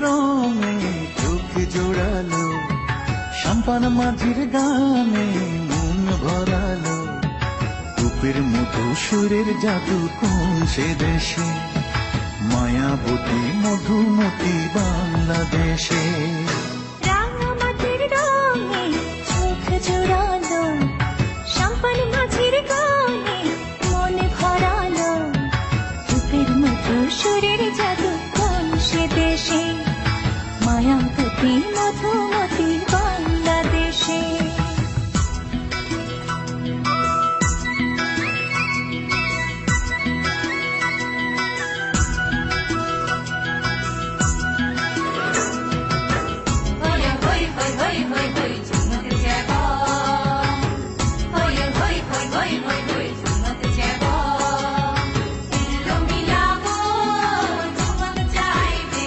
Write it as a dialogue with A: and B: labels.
A: রঙে চোখ জোড়ালো, সাম্পান মাঝির গানে মন ভরালো। রূপের মতো সুরের জাদু কোন সে দেশে, মায়াবতী মধুমতি বাংলাদেশে।
B: রাঙামাটির রঙে চোখ জোড়ালো, সাম্পান মাঝির গানে মন ভরালো। রূপের মতো সুরের জাদু কোন সে দেশে, মায়া